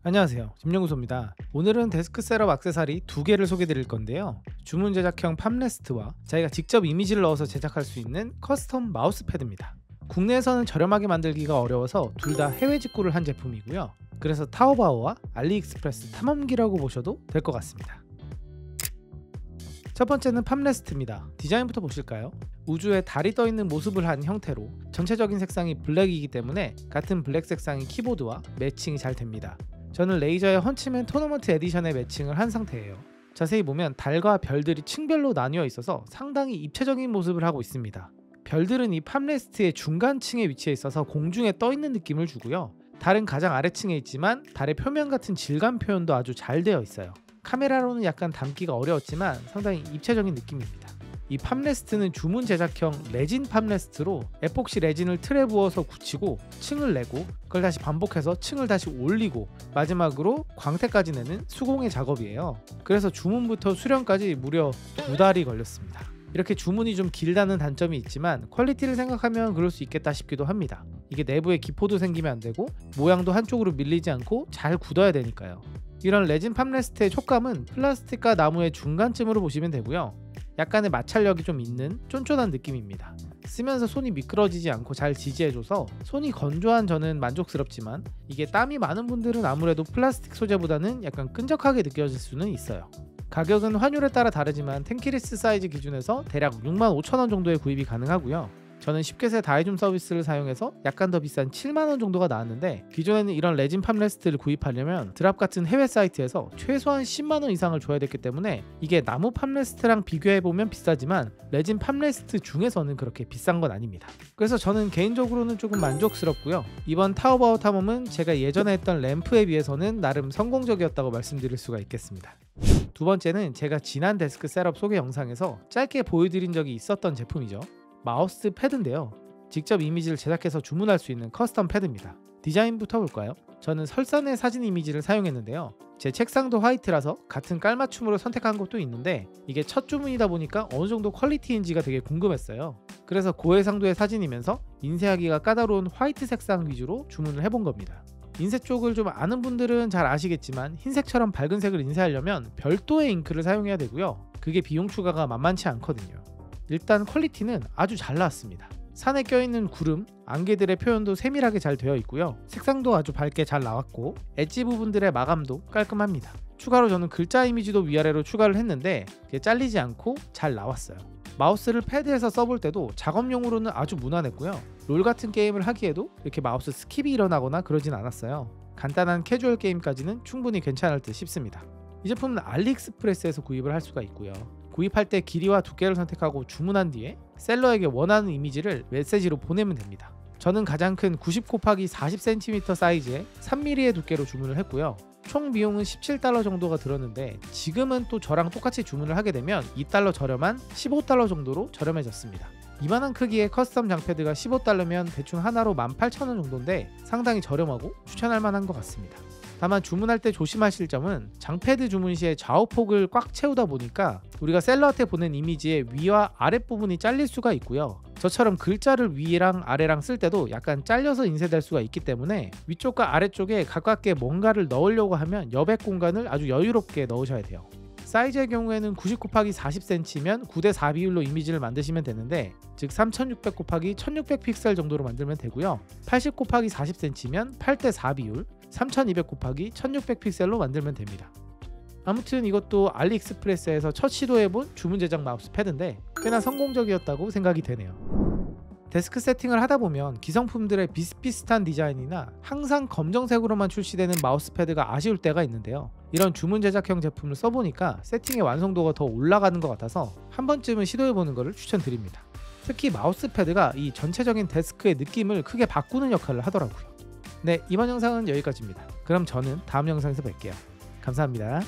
안녕하세요, 김영구소입니다. 오늘은 데스크 셋업 액세서리 두 개를 소개해 드릴 건데요. 주문 제작형 팜레스트와 저희가 직접 이미지를 넣어서 제작할 수 있는 커스텀 마우스패드입니다. 국내에서는 저렴하게 만들기가 어려워서 둘 다 해외 직구를 한 제품이고요. 그래서 타오바오와 알리익스프레스 탐험기라고 보셔도 될 것 같습니다. 첫 번째는 팜레스트입니다. 디자인부터 보실까요? 우주에 달이 떠있는 모습을 한 형태로 전체적인 색상이 블랙이기 때문에 같은 블랙 색상의 키보드와 매칭이 잘 됩니다. 저는 레이저의 헌츠맨 토너먼트 에디션에 매칭을 한 상태예요. 자세히 보면 달과 별들이 층별로 나뉘어 있어서 상당히 입체적인 모습을 하고 있습니다. 별들은 이 팜레스트의 중간층에 위치해 있어서 공중에 떠있는 느낌을 주고요. 달은 가장 아래층에 있지만 달의 표면 같은 질감 표현도 아주 잘 되어 있어요. 카메라로는 약간 담기가 어려웠지만 상당히 입체적인 느낌입니다. 이 팜레스트는 주문 제작형 레진 팜레스트로 에폭시 레진을 틀에 부어서 굳히고 층을 내고 그걸 다시 반복해서 층을 다시 올리고 마지막으로 광택까지 내는 수공예 작업이에요. 그래서 주문부터 수령까지 무려 2달이 걸렸습니다. 이렇게 주문이 좀 길다는 단점이 있지만 퀄리티를 생각하면 그럴 수 있겠다 싶기도 합니다. 이게 내부에 기포도 생기면 안 되고 모양도 한쪽으로 밀리지 않고 잘 굳어야 되니까요. 이런 레진 팜레스트의 촉감은 플라스틱과 나무의 중간쯤으로 보시면 되고요. 약간의 마찰력이 좀 있는 쫀쫀한 느낌입니다. 쓰면서 손이 미끄러지지 않고 잘 지지해줘서 손이 건조한 저는 만족스럽지만 이게 땀이 많은 분들은 아무래도 플라스틱 소재보다는 약간 끈적하게 느껴질 수는 있어요. 가격은 환율에 따라 다르지만 텐키리스 사이즈 기준에서 대략 65,000원 정도에 구입이 가능하고요. 저는 쉽게세 다이줌 서비스를 사용해서 약간 더 비싼 7만원 정도가 나왔는데 기존에는 이런 레진 팜레스트를 구입하려면 드랍 같은 해외 사이트에서 최소한 10만원 이상을 줘야 됐기 때문에 이게 나무 팜레스트랑 비교해보면 비싸지만 레진 팜레스트 중에서는 그렇게 비싼 건 아닙니다. 그래서 저는 개인적으로는 조금 만족스럽고요. 이번 타오바오 탐험은 제가 예전에 했던 램프에 비해서는 나름 성공적이었다고 말씀드릴 수가 있겠습니다. 두 번째는 제가 지난 데스크 셋업 소개 영상에서 짧게 보여드린 적이 있었던 제품이죠. 마우스 패드인데요. 직접 이미지를 제작해서 주문할 수 있는 커스텀 패드입니다. 디자인부터 볼까요? 저는 설산의 사진 이미지를 사용했는데요. 제 책상도 화이트라서 같은 깔맞춤으로 선택한 것도 있는데 이게 첫 주문이다 보니까 어느 정도 퀄리티인지가 되게 궁금했어요. 그래서 고해상도의 사진이면서 인쇄하기가 까다로운 화이트 색상 위주로 주문을 해본 겁니다. 인쇄 쪽을 좀 아는 분들은 잘 아시겠지만 흰색처럼 밝은 색을 인쇄하려면 별도의 잉크를 사용해야 되고요. 그게 비용 추가가 만만치 않거든요. 일단 퀄리티는 아주 잘 나왔습니다. 산에 껴있는 구름, 안개들의 표현도 세밀하게 잘 되어 있고요. 색상도 아주 밝게 잘 나왔고 엣지 부분들의 마감도 깔끔합니다. 추가로 저는 글자 이미지도 위아래로 추가를 했는데 그게 잘리지 않고 잘 나왔어요. 마우스를 패드에서 써볼 때도 작업용으로는 아주 무난했고요. 롤 같은 게임을 하기에도 이렇게 마우스 스킵이 일어나거나 그러진 않았어요. 간단한 캐주얼 게임까지는 충분히 괜찮을 듯 싶습니다. 이 제품은 알리익스프레스에서 구입을 할 수가 있고요. 구입할 때 길이와 두께를 선택하고 주문한 뒤에 셀러에게 원하는 이미지를 메시지로 보내면 됩니다. 저는 가장 큰 90×40cm 사이즈의 3mm의 두께로 주문을 했고요. 총 비용은 $17 정도가 들었는데 지금은 또 저랑 똑같이 주문을 하게 되면 $2 저렴한 $15 정도로 저렴해졌습니다. 이만한 크기의 커스텀 장패드가 $15면 대충 하나로 18,000원 정도인데 상당히 저렴하고 추천할 만한 것 같습니다. 다만 주문할 때 조심하실 점은 장패드 주문 시에 좌우폭을 꽉 채우다 보니까 우리가 셀러한테 보낸 이미지의 위와 아랫부분이 잘릴 수가 있고요. 저처럼 글자를 위랑 아래랑 쓸 때도 약간 잘려서 인쇄될 수가 있기 때문에 위쪽과 아래쪽에 가깝게 뭔가를 넣으려고 하면 여백 공간을 아주 여유롭게 넣으셔야 돼요. 사이즈의 경우에는 90×40cm면 9:4 비율로 이미지를 만드시면 되는데 즉 3600×1600 픽셀 정도로 만들면 되고요. 80×40cm면 8:4 비율 3200×1600 픽셀로 만들면 됩니다. 아무튼 이것도 알리익스프레스에서 첫 시도해본 주문 제작 마우스 패드인데 꽤나 성공적이었다고 생각이 되네요. 데스크 세팅을 하다보면 기성품들의 비슷비슷한 디자인이나 항상 검정색으로만 출시되는 마우스 패드가 아쉬울 때가 있는데요. 이런 주문 제작형 제품을 써보니까 세팅의 완성도가 더 올라가는 것 같아서 한 번쯤은 시도해보는 것을 추천드립니다. 특히 마우스 패드가 이 전체적인 데스크의 느낌을 크게 바꾸는 역할을 하더라고요. 네, 이번 영상은 여기까지입니다. 그럼 저는 다음 영상에서 뵐게요. 감사합니다.